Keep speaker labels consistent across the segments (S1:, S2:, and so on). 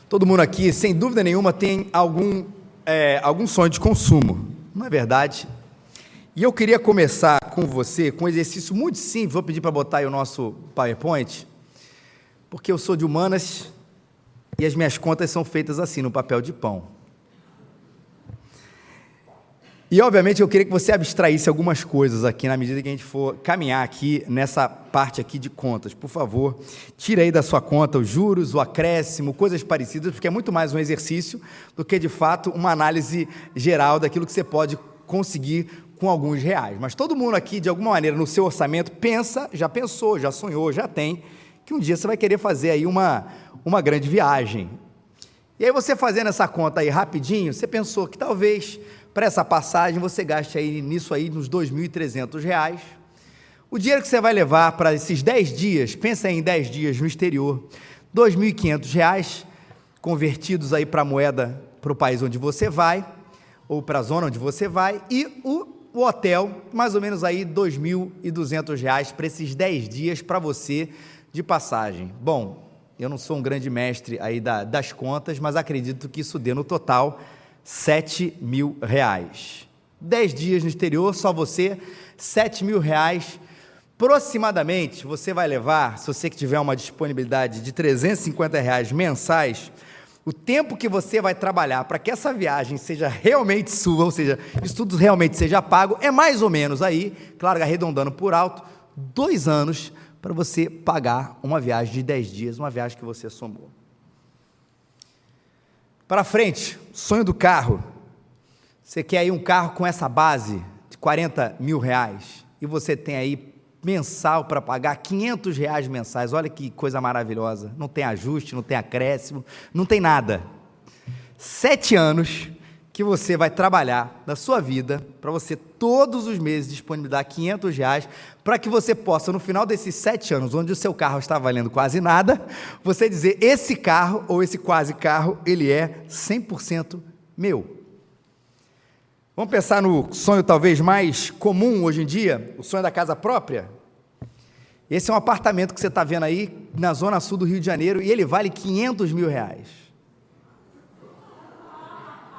S1: Todo mundo aqui, sem dúvida nenhuma, tem algum sonho de consumo, não é verdade? E eu queria começar com você com um exercício muito simples. Vou pedir para botar aí o nosso PowerPoint, porque eu sou de humanas e as minhas contas são feitas assim, no papel de pão. E, obviamente, eu queria que você abstraísse algumas coisas aqui, na medida que a gente for caminhar aqui, nessa parte aqui de contas. Por favor, tira aí da sua conta os juros, o acréscimo, coisas parecidas, porque é muito mais um exercício do que, de fato, uma análise geral daquilo que você pode conseguir com alguns reais. Mas todo mundo aqui, de alguma maneira, no seu orçamento, pensa, já pensou, já sonhou, já tem, que um dia você vai querer fazer aí uma grande viagem. E aí você fazendo essa conta aí rapidinho, você pensou que talvez para essa passagem você gaste aí nisso aí uns R$ 2.300. O dinheiro que você vai levar para esses 10 dias, pensa em 10 dias no exterior, R$ 2.500 convertidos aí para a moeda, para o país onde você vai, ou para a zona onde você vai, e o hotel, mais ou menos aí R$ 2.200 para esses 10 dias para você de passagem. Bom, eu não sou um grande mestre aí das contas, mas acredito que isso dê no total R$ 7.000. 10 dias no exterior, só você, R$ 7.000. Aproximadamente, você vai levar, se você que tiver uma disponibilidade de R$ 350 mensais, o tempo que você vai trabalhar para que essa viagem seja realmente sua, ou seja, isso tudo realmente seja pago, é mais ou menos aí, claro, arredondando por alto, 2 anos para você pagar uma viagem de 10 dias, uma viagem que você somou. Para frente, sonho do carro. Você quer aí um carro com essa base de R$ 40.000 e você tem aí mensal para pagar R$ 500 mensais. Olha que coisa maravilhosa. Não tem ajuste, não tem acréscimo, não tem nada. 7 anos que você vai trabalhar na sua vida para você todos os meses disponibilizar R$ 500 para que você possa, no final desses 7 anos, onde o seu carro está valendo quase nada, você dizer, esse carro ou esse quase carro, ele é 100% meu. Vamos pensar no sonho talvez mais comum hoje em dia, o sonho da casa própria? Esse é um apartamento que você está vendo aí na zona sul do Rio de Janeiro e ele vale R$ 500.000.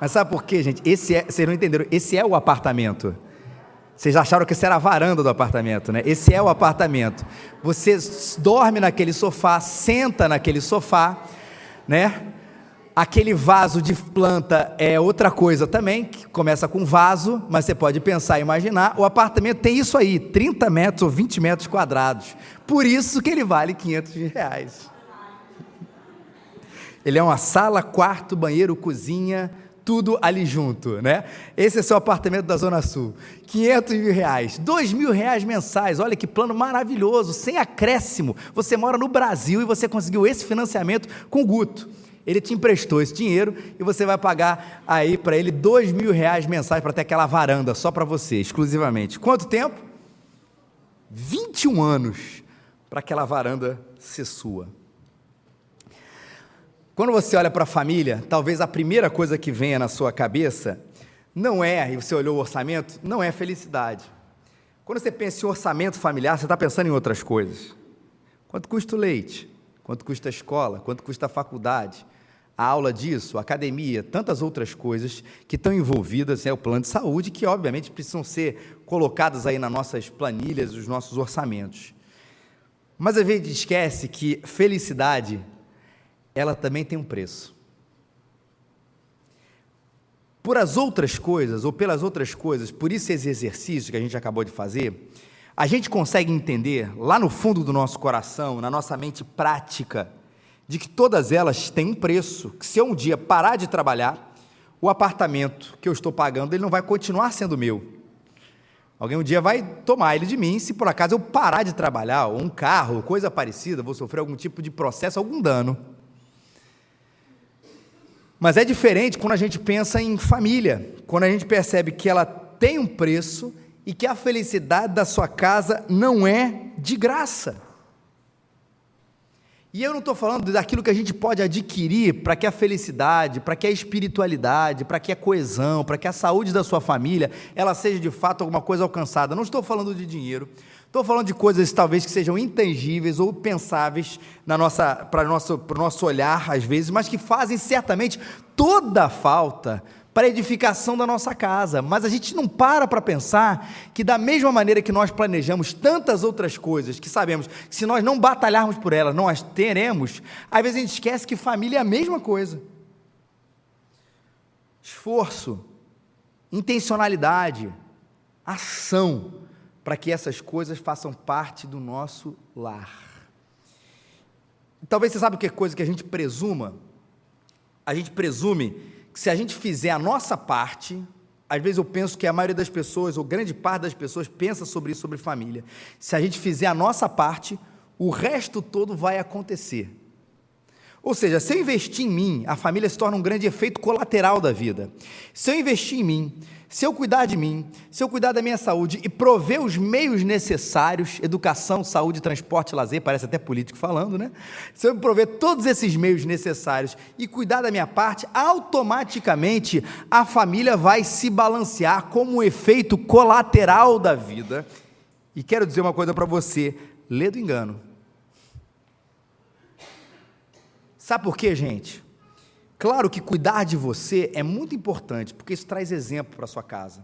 S1: Mas sabe por quê, gente? Vocês não entenderam, esse é o apartamento. Vocês acharam que esse era a varanda do apartamento, né? Esse é o apartamento. Você dorme naquele sofá, senta naquele sofá, né? Aquele vaso de planta é outra coisa também, que começa com vaso, mas você pode pensar e imaginar, o apartamento tem isso aí, 30 metros ou 20 metros quadrados. Por isso que ele vale R$ 500. Ele é uma sala, quarto, banheiro, cozinha, tudo ali junto, né? Esse é seu apartamento da Zona Sul, R$ 500.000, R$ 2.000 mensais, olha que plano maravilhoso, sem acréscimo, você mora no Brasil e você conseguiu esse financiamento com o Guto, ele te emprestou esse dinheiro e você vai pagar aí para ele R$ 2.000 mensais para ter aquela varanda só para você, exclusivamente. Quanto tempo? 21 anos para aquela varanda ser sua. Quando você olha para a família, talvez a primeira coisa que venha na sua cabeça não é, e você olhou o orçamento, não é felicidade. Quando você pensa em orçamento familiar, você está pensando em outras coisas. Quanto custa o leite? Quanto custa a escola? Quanto custa a faculdade? A aula disso, a academia, tantas outras coisas que estão envolvidas, o plano de saúde, que obviamente precisam ser colocadas aí nas nossas planilhas, nos nossos orçamentos. Mas a gente esquece que felicidade, ela também tem um preço. Por as outras coisas, ou pelas outras coisas, por isso esse exercício que a gente acabou de fazer, a gente consegue entender, lá no fundo do nosso coração, na nossa mente prática, de que todas elas têm um preço, que se eu um dia parar de trabalhar, o apartamento que eu estou pagando, ele não vai continuar sendo meu. Alguém um dia vai tomar ele de mim, se por acaso eu parar de trabalhar, ou um carro, ou coisa parecida, vou sofrer algum tipo de processo, algum dano. Mas é diferente quando a gente pensa em família, quando a gente percebe que ela tem um preço e que a felicidade da sua casa não é de graça. E eu não estou falando daquilo que a gente pode adquirir para que a felicidade, para que a espiritualidade, para que a coesão, para que a saúde da sua família, ela seja de fato alguma coisa alcançada. Não estou falando de dinheiro, estou falando de coisas talvez que sejam intangíveis ou pensáveis para o nosso olhar às vezes, mas que fazem certamente toda a falta para a edificação da nossa casa. Mas a gente não para pensar que da mesma maneira que nós planejamos tantas outras coisas, que sabemos que se nós não batalharmos por elas, não as teremos, às vezes a gente esquece que família é a mesma coisa. Esforço, intencionalidade, ação, para que essas coisas façam parte do nosso lar. Talvez você sabe o que é coisa que a gente presuma? A gente presume que se a gente fizer a nossa parte, às vezes eu penso que a maioria das pessoas, ou grande parte das pessoas, pensa sobre isso, sobre família. Se a gente fizer a nossa parte, o resto todo vai acontecer. Ou seja, se eu investir em mim, a família se torna um grande efeito colateral da vida. Se eu investir em mim, se eu cuidar de mim, se eu cuidar da minha saúde e prover os meios necessários, educação, saúde, transporte, lazer, parece até político falando, né? Se eu prover todos esses meios necessários e cuidar da minha parte, automaticamente a família vai se balancear como um efeito colateral da vida. E quero dizer uma coisa para você, lê do engano. Sabe por quê, gente? Claro que cuidar de você é muito importante, porque isso traz exemplo para a sua casa.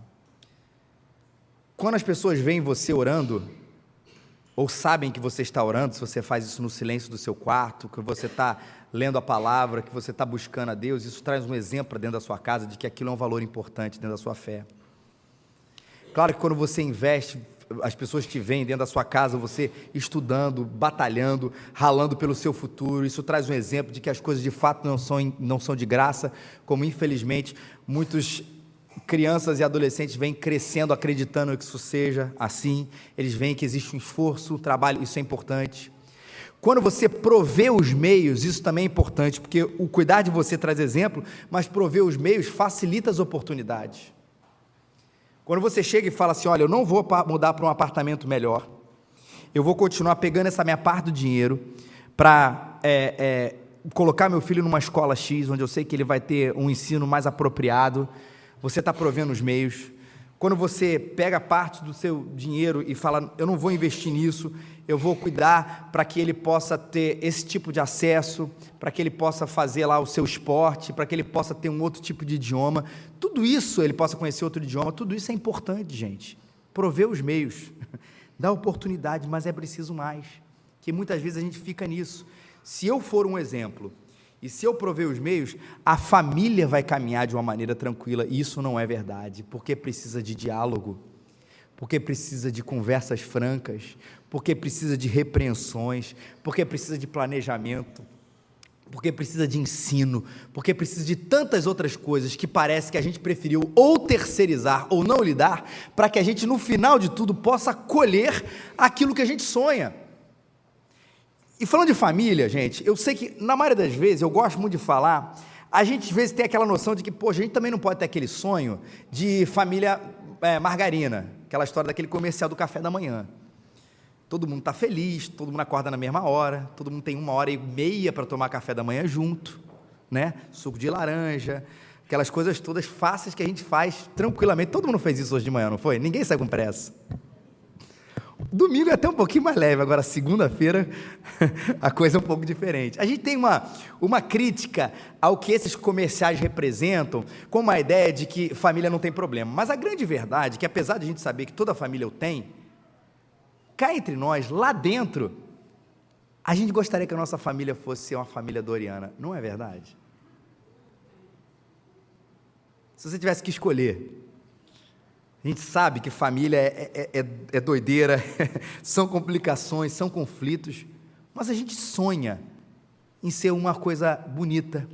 S1: Quando as pessoas veem você orando, ou sabem que você está orando, se você faz isso no silêncio do seu quarto, que você está lendo a palavra, que você está buscando a Deus, isso traz um exemplo para dentro da sua casa, de que aquilo é um valor importante dentro da sua fé. Claro que quando você investe, as pessoas te veem dentro da sua casa, você estudando, batalhando, ralando pelo seu futuro, isso traz um exemplo de que as coisas de fato não são de graça, como infelizmente muitas crianças e adolescentes vêm crescendo acreditando que isso seja assim, eles veem que existe um esforço, um trabalho, isso é importante. Quando você provê os meios, isso também é importante, porque o cuidar de você traz exemplo, mas prover os meios facilita as oportunidades. Quando você chega e fala assim, olha, eu não vou mudar para um apartamento melhor, eu vou continuar pegando essa minha parte do dinheiro para colocar meu filho numa escola X, onde eu sei que ele vai ter um ensino mais apropriado, você está provendo os meios. Quando você pega parte do seu dinheiro e fala, eu não vou investir nisso, eu vou cuidar para que ele possa ter esse tipo de acesso, para que ele possa fazer lá o seu esporte, para que ele possa ter um outro tipo de idioma, tudo isso, ele possa conhecer outro idioma, tudo isso é importante, gente. Prover os meios, dá oportunidade, mas é preciso mais, que muitas vezes a gente fica nisso. Se eu for um exemplo, e se eu prover os meios, a família vai caminhar de uma maneira tranquila, e isso não é verdade, porque precisa de diálogo, porque precisa de conversas francas, porque precisa de repreensões, porque precisa de planejamento, porque precisa de ensino, porque precisa de tantas outras coisas que parece que a gente preferiu ou terceirizar ou não lidar, para que a gente no final de tudo possa colher aquilo que a gente sonha. E falando de família, gente, eu sei que na maioria das vezes, eu gosto muito de falar, a gente às vezes tem aquela noção de que, a gente também não pode ter aquele sonho de família margarina, aquela história daquele comercial do café da manhã. Todo mundo está feliz, todo mundo acorda na mesma hora, todo mundo tem 1h30 para tomar café da manhã junto, né? Suco de laranja, aquelas coisas todas fáceis que a gente faz tranquilamente. Todo mundo fez isso hoje de manhã, não foi? Ninguém sai com pressa. Domingo é até um pouquinho mais leve, agora segunda-feira a coisa é um pouco diferente. A gente tem uma crítica ao que esses comerciais representam, com uma ideia de que família não tem problema, mas a grande verdade é que apesar de a gente saber que toda família o tem, cá entre nós, lá dentro, a gente gostaria que a nossa família fosse uma família doriana, não é verdade? Se você tivesse que escolher, a gente sabe que família é doideira, são complicações, são conflitos, mas a gente sonha em ser uma coisa bonita,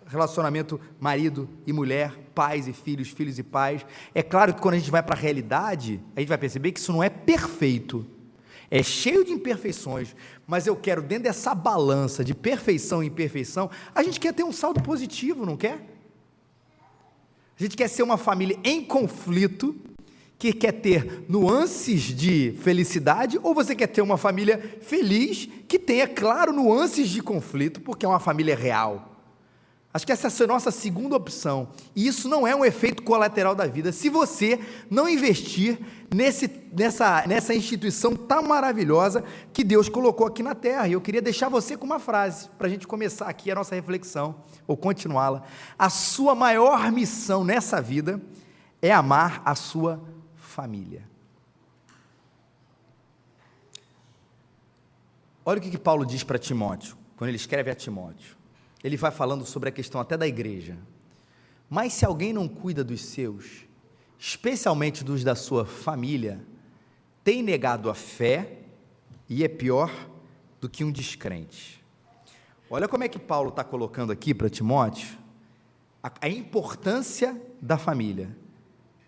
S1: relacionamento marido e mulher, pais e filhos, filhos e pais. É claro que quando a gente vai para a realidade, a gente vai perceber que isso não é perfeito, é cheio de imperfeições, mas eu quero, dentro dessa balança de perfeição e imperfeição, a gente quer ter um saldo positivo, não quer? A gente quer ser uma família em conflito, que quer ter nuances de felicidade, ou você quer ter uma família feliz, que tenha, claro, nuances de conflito, porque é uma família real. Acho que essa é a nossa segunda opção, e isso não é um efeito colateral da vida, se você não investir nessa instituição tão maravilhosa que Deus colocou aqui na terra. E eu queria deixar você com uma frase, para a gente começar aqui a nossa reflexão, ou continuá-la. A sua maior missão nessa vida é amar a sua família. Olha o que Paulo diz para Timóteo, quando ele escreve a Timóteo. Ele vai falando sobre a questão até da igreja. Mas se alguém não cuida dos seus, especialmente dos da sua família, tem negado a fé e é pior do que um descrente. Olha como é que Paulo está colocando aqui para Timóteo a importância da família.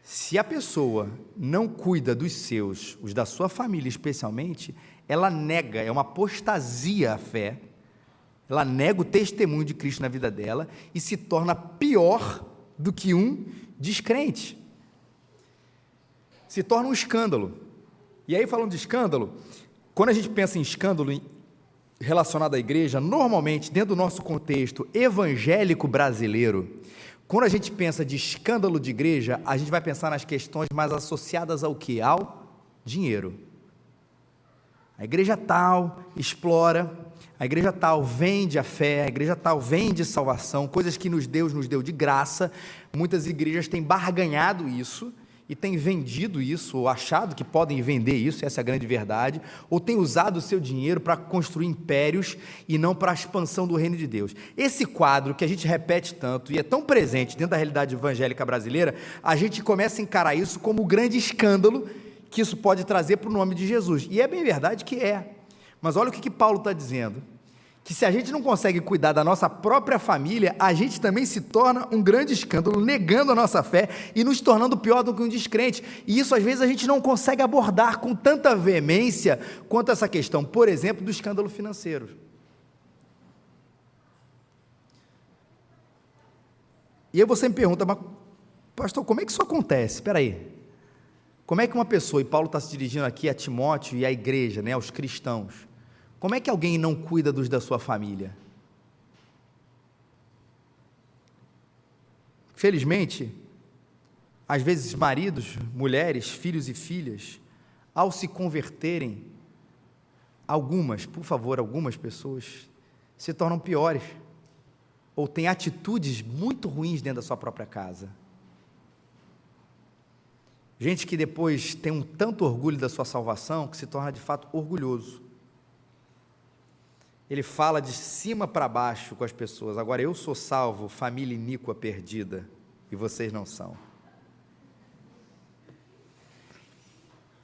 S1: Se a pessoa não cuida dos seus, os da sua família especialmente, ela nega, é uma apostasia a fé, ela nega o testemunho de Cristo na vida dela e se torna pior do que um descrente. Se torna um escândalo. E aí, falando de escândalo, quando a gente pensa em escândalo relacionado à igreja, normalmente, dentro do nosso contexto evangélico brasileiro, quando a gente pensa de escândalo de igreja, a gente vai pensar nas questões mais associadas ao quê? Ao dinheiro. A igreja tal explora, a igreja tal vende a fé, a igreja tal vende salvação, coisas que Deus nos deu de graça. Muitas igrejas têm barganhado isso, e têm vendido isso, ou achado que podem vender isso, essa é a grande verdade, ou têm usado o seu dinheiro para construir impérios, e não para a expansão do reino de Deus. Esse quadro que a gente repete tanto, e é tão presente dentro da realidade evangélica brasileira, a gente começa a encarar isso como o grande escândalo que isso pode trazer para o nome de Jesus, e é bem verdade que é, mas olha o que Paulo está dizendo, que se a gente não consegue cuidar da nossa própria família, a gente também se torna um grande escândalo, negando a nossa fé e nos tornando pior do que um descrente, e isso às vezes a gente não consegue abordar com tanta veemência quanto essa questão, por exemplo, do escândalo financeiro. E aí você me pergunta, mas pastor, como é que isso acontece? Espera aí, como é que uma pessoa, e Paulo está se dirigindo aqui a Timóteo e à igreja, né, aos cristãos, como é que alguém não cuida dos da sua família? Felizmente, às vezes maridos, mulheres, filhos e filhas, ao se converterem, algumas pessoas se tornam piores, ou têm atitudes muito ruins dentro da sua própria casa. Gente que depois tem um tanto orgulho da sua salvação, que se torna de fato orgulhoso. Ele fala de cima para baixo com as pessoas, agora eu sou salvo, família iníqua perdida, e vocês não são.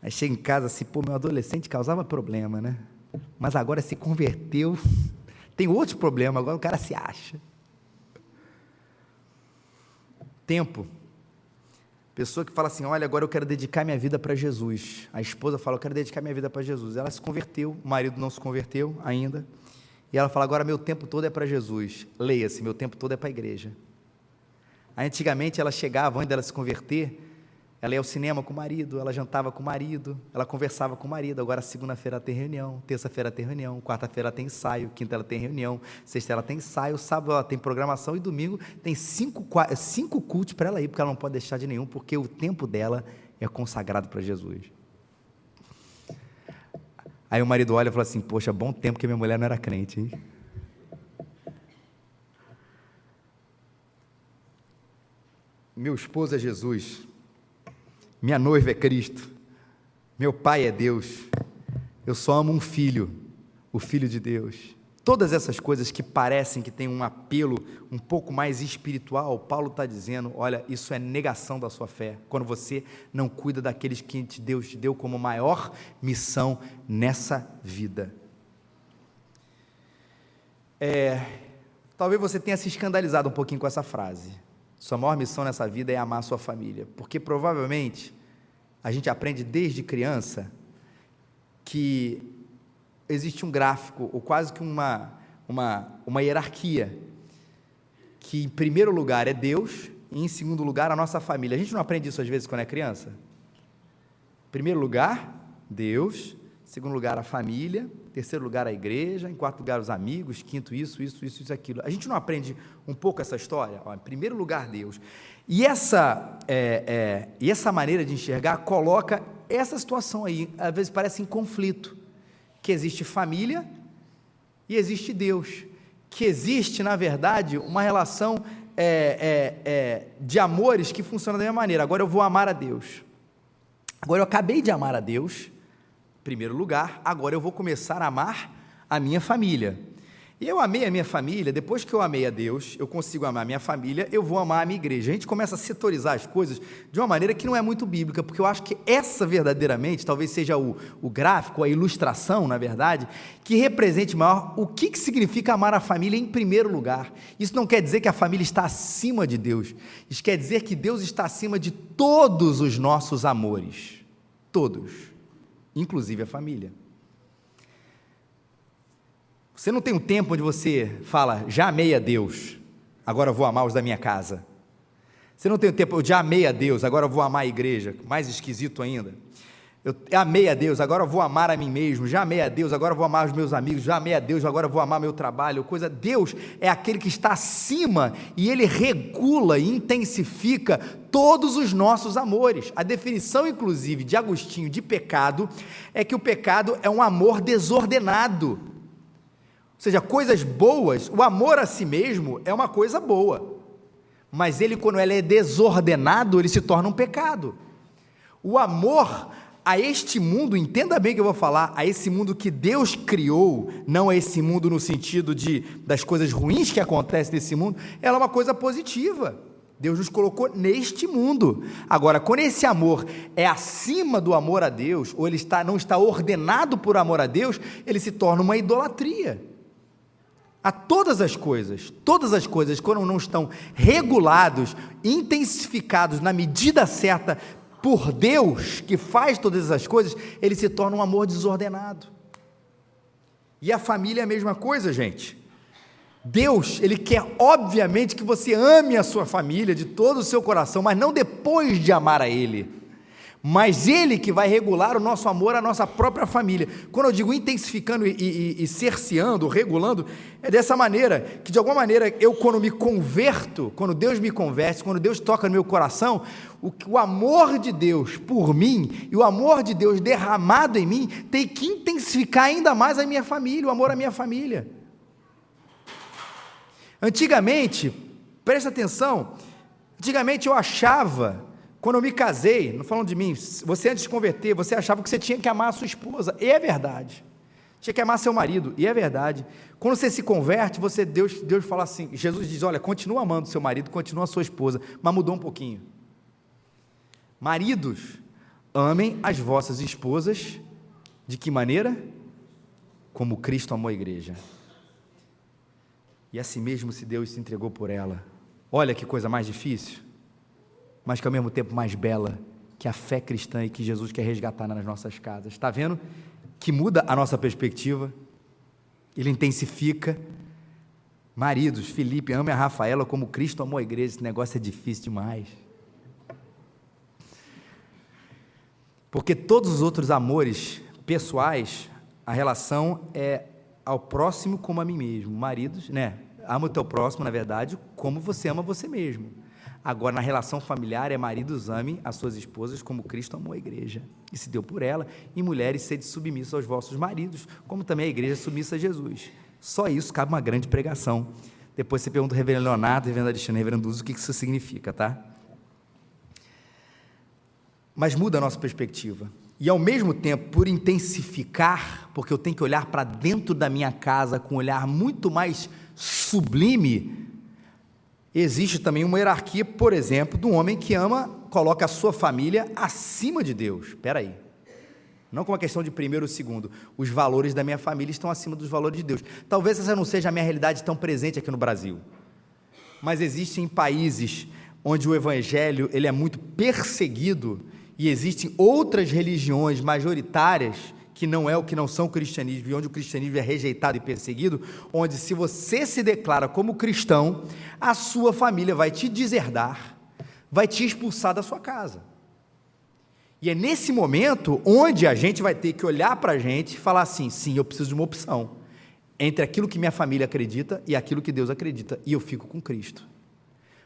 S1: Aí chega em casa assim, pô, meu adolescente causava problema, né? Mas agora se converteu, tem outro problema, agora o cara se acha. Tempo. Pessoa que fala assim, olha, agora eu quero dedicar minha vida para Jesus. A esposa fala, eu quero dedicar minha vida para Jesus. Ela se converteu, o marido não se converteu ainda. E ela fala, agora meu tempo todo é para Jesus. Leia-se, meu tempo todo é para a igreja. Aí, antigamente ela chegava, antes dela se converter, ela ia ao cinema com o marido, ela jantava com o marido, ela conversava com o marido. Agora segunda-feira ela tem reunião, terça-feira ela tem reunião, quarta-feira ela tem ensaio, quinta ela tem reunião, sexta ela tem ensaio, sábado ela tem programação e domingo tem cinco cultos para ela ir, porque ela não pode deixar de nenhum, porque o tempo dela é consagrado para Jesus. Aí o marido olha e fala assim, poxa, bom tempo que minha mulher não era crente, hein? Meu esposo é Jesus, minha noiva é Cristo, meu pai é Deus, eu só amo um filho, o Filho de Deus. Todas essas coisas que parecem que têm um apelo um pouco mais espiritual, Paulo está dizendo, olha, isso é negação da sua fé, quando você não cuida daqueles que Deus te deu como maior missão nessa vida. Talvez você tenha se escandalizado um pouquinho com essa frase, sua maior missão nessa vida é amar a sua família, porque provavelmente a gente aprende desde criança que existe um gráfico, ou quase que uma hierarquia, que em primeiro lugar é Deus, e em segundo lugar a nossa família. A gente não aprende isso às vezes quando é criança? Primeiro lugar, Deus. Segundo lugar, a família. Terceiro lugar, a igreja. Em quarto lugar, os amigos. Quinto, isso, aquilo. A gente não aprende um pouco essa história? Ó, em primeiro lugar, Deus. E essa maneira de enxergar coloca essa situação aí, às vezes parece em conflito, que existe família e existe Deus, que existe, na verdade, uma relação de amores que funciona da mesma maneira. Agora eu vou amar a Deus. Agora eu acabei de amar a Deus, em primeiro lugar, agora eu vou começar a amar a minha família. E eu amei a minha família, depois que eu amei a Deus, eu consigo amar a minha família, eu vou amar a minha igreja. A gente começa a setorizar as coisas de uma maneira que não é muito bíblica, porque eu acho que essa verdadeiramente, talvez seja o gráfico, a ilustração, na verdade, que represente maior o que significa amar a família em primeiro lugar. Isso não quer dizer que a família está acima de Deus, isso quer dizer que Deus está acima de todos os nossos amores, todos, inclusive a família. Você não tem um tempo onde você fala, já amei a Deus, agora eu vou amar os da minha casa. Você não tem um tempo, eu já amei a Deus, agora eu vou amar a igreja, mais esquisito ainda. Eu amei a Deus, agora eu vou amar a mim mesmo, já amei a Deus, agora eu vou amar os meus amigos, já amei a Deus, agora eu vou amar meu trabalho, Deus é aquele que está acima e Ele regula e intensifica todos os nossos amores. A definição, inclusive, de Agostinho de pecado, é que o pecado é um amor desordenado. Ou seja, coisas boas, o amor a si mesmo é uma coisa boa, mas ele, quando ele é desordenado, ele se torna um pecado. O amor a este mundo, entenda bem o que eu vou falar, a esse mundo que Deus criou, não a esse mundo no sentido das coisas ruins que acontecem nesse mundo, ela é uma coisa positiva. Deus nos colocou neste mundo. Agora, quando esse amor é acima do amor a Deus, ou ele não está ordenado por amor a Deus, ele se torna uma idolatria. A todas as coisas, quando não estão regulados, intensificados na medida certa por Deus, que faz todas essas coisas, ele se torna um amor desordenado. E a família é a mesma coisa, gente. Deus, Ele quer obviamente que você ame a sua família de todo o seu coração, mas não depois de amar a Ele. Mas Ele que vai regular o nosso amor à nossa própria família. Quando eu digo intensificando e cerceando, regulando, é dessa maneira, que de alguma maneira eu, quando me converto, quando Deus me converte, quando Deus toca no meu coração, o amor de Deus por mim e o amor de Deus derramado em mim tem que intensificar ainda mais a minha família, o amor à minha família. Antigamente, presta atenção, antigamente eu achava, quando eu me casei, não falando de mim, você antes de se converter, você achava que você tinha que amar a sua esposa, e é verdade, tinha que amar seu marido, e é verdade. Quando você se converte, Deus fala assim, Jesus diz, olha, continua amando seu marido, continua a sua esposa, mas mudou um pouquinho. Maridos, amem as vossas esposas, de que maneira? Como Cristo amou a igreja, e assim mesmo se Deus se entregou por ela. Olha que coisa mais difícil, mas que ao mesmo tempo mais bela, que a fé cristã e que Jesus quer resgatar nas nossas casas. Está vendo que muda a nossa perspectiva? Ele intensifica. Maridos, Felipe, ame a Rafaela como Cristo amou a igreja. Esse negócio é difícil demais, porque todos os outros amores pessoais, a relação é ao próximo como a mim mesmo. Maridos, ama o teu próximo, na verdade, como você ama você mesmo. Agora, na relação familiar, maridos, amem as suas esposas como Cristo amou a igreja e se deu por ela, e mulheres, sede submissas aos vossos maridos, como também a igreja é submissa a Jesus. Só isso cabe uma grande pregação. Depois você pergunta ao reverendo Leonardo, reverendo Alexandre, reverendo Uso, o que isso significa, tá? Mas muda a nossa perspectiva. E ao mesmo tempo, por intensificar, porque eu tenho que olhar para dentro da minha casa com um olhar muito mais sublime, existe também uma hierarquia, por exemplo, de um homem que coloca a sua família acima de Deus. Espera aí, não com uma questão de primeiro ou segundo, os valores da minha família estão acima dos valores de Deus. Talvez essa não seja a minha realidade tão presente aqui no Brasil, mas existem países onde o evangelho ele é muito perseguido, e existem outras religiões majoritárias que não são o cristianismo, e onde o cristianismo é rejeitado e perseguido, onde se você se declara como cristão, a sua família vai te deserdar, vai te expulsar da sua casa. E é nesse momento onde a gente vai ter que olhar para a gente e falar assim, sim, eu preciso de uma opção entre aquilo que minha família acredita e aquilo que Deus acredita, e eu fico com Cristo.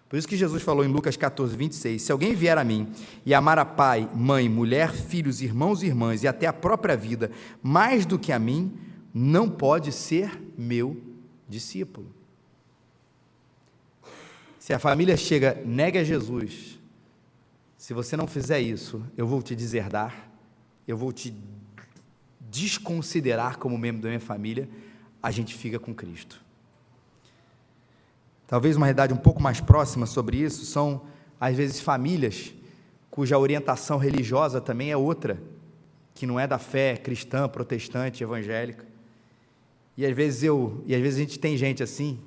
S1: Por isso que Jesus falou em Lucas 14, 26, se alguém vier a mim e amar a pai, mãe, mulher, filhos, irmãos e irmãs e até a própria vida, mais do que a mim, não pode ser meu discípulo. Se a família chega, nega Jesus, se você não fizer isso, eu vou te deserdar, eu vou te desconsiderar como membro da minha família, a gente fica com Cristo. Talvez uma realidade um pouco mais próxima sobre isso são, às vezes, famílias cuja orientação religiosa também é outra, que não é da fé cristã, protestante, evangélica. E às vezes a gente tem gente assim,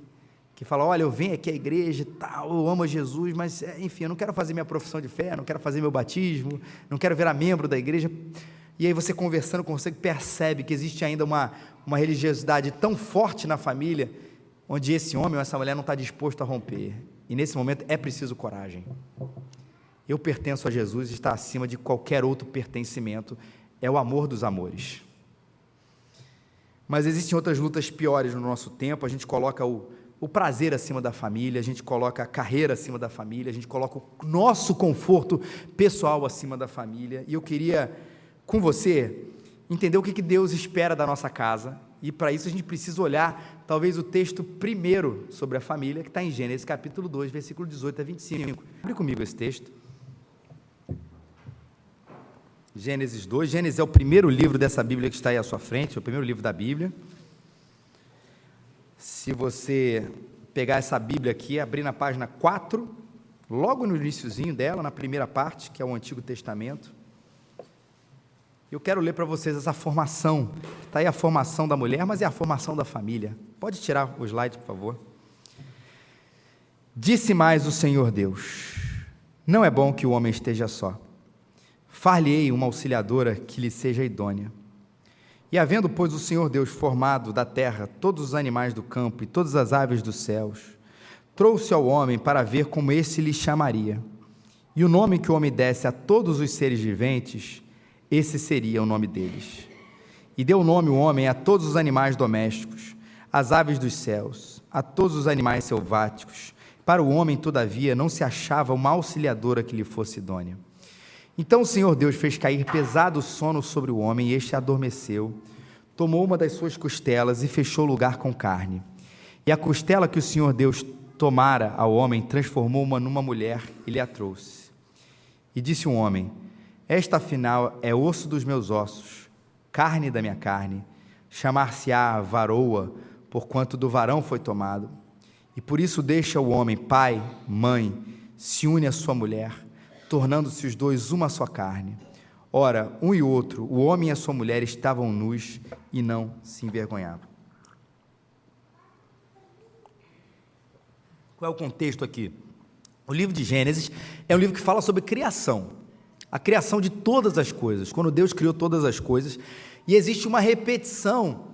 S1: que fala, olha, eu venho aqui à igreja e tal, eu amo a Jesus, mas, enfim, eu não quero fazer minha profissão de fé, não quero fazer meu batismo, não quero virar membro da igreja. E aí você conversando com você, percebe que existe ainda uma religiosidade tão forte na família, onde esse homem ou essa mulher não está disposto a romper. E nesse momento é preciso coragem. Eu pertenço a Jesus e está acima de qualquer outro pertencimento, é o amor dos amores. Mas existem outras lutas piores no nosso tempo, a gente coloca o prazer acima da família, a gente coloca a carreira acima da família, a gente coloca o nosso conforto pessoal acima da família, e eu queria, com você, entender o que Deus espera da nossa casa, e para isso a gente precisa olhar, talvez, o texto primeiro sobre a família, que está em Gênesis capítulo 2, versículo 18 a 25. Abre comigo esse texto. Gênesis 2, Gênesis é o primeiro livro dessa Bíblia que está aí à sua frente, é o primeiro livro da Bíblia. Se você pegar essa Bíblia aqui, abrir na página 4, logo no iniciozinho dela, na primeira parte, que é o Antigo Testamento, eu quero ler para vocês essa formação, está aí a formação da mulher, mas é a formação da família. Pode tirar o slide, por favor. Disse mais o Senhor Deus, não é bom que o homem esteja só. Far-lhe-ei uma auxiliadora que lhe seja idônea. E havendo, pois, o Senhor Deus formado da terra todos os animais do campo e todas as aves dos céus, trouxe ao homem para ver como esse lhe chamaria. E o nome que o homem desse a todos os seres viventes, esse seria o nome deles. E deu nome o homem a todos os animais domésticos, às aves dos céus, a todos os animais selváticos. Para o homem, todavia, não se achava uma auxiliadora que lhe fosse idônea. Então o Senhor Deus fez cair pesado sono sobre o homem, e este adormeceu, tomou uma das suas costelas e fechou o lugar com carne. E a costela que o Senhor Deus tomara ao homem, transformou-uma numa mulher e lhe a trouxe. E disse o homem, esta afinal é osso dos meus ossos, carne da minha carne, chamar-se-á varoa, porquanto do varão foi tomado. E por isso deixa o homem, pai, mãe, se une à sua mulher, tornando-se os dois uma só carne. Ora, um e outro, o homem e a sua mulher, estavam nus e não se envergonhavam. Qual é o contexto aqui? O livro de Gênesis é um livro que fala sobre criação, a criação de todas as coisas, quando Deus criou todas as coisas, e existe uma repetição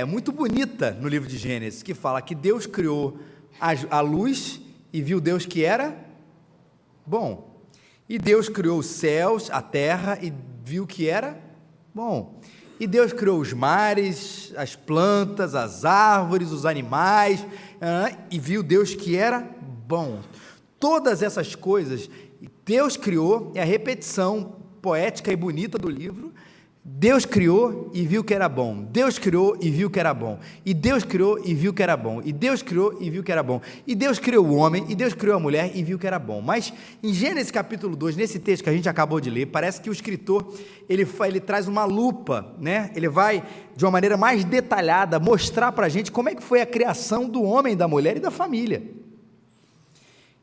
S1: muito bonita no livro de Gênesis, que fala que Deus criou a luz e viu Deus que era bom. E Deus criou os céus, a terra, e viu que era bom. E Deus criou os mares, as plantas, as árvores, os animais, e viu Deus que era bom. Todas essas coisas Deus criou, é a repetição poética e bonita do livro. Deus criou e viu que era bom. Deus criou e viu que era bom. E Deus criou e viu que era bom. E Deus criou e viu que era bom. E Deus criou o homem, e Deus criou a mulher e viu que era bom. Mas em Gênesis capítulo 2, nesse texto que a gente acabou de ler, parece que o escritor, ele traz uma lupa, né? Ele vai, de uma maneira mais detalhada, mostrar para a gente como é que foi a criação do homem, da mulher e da família.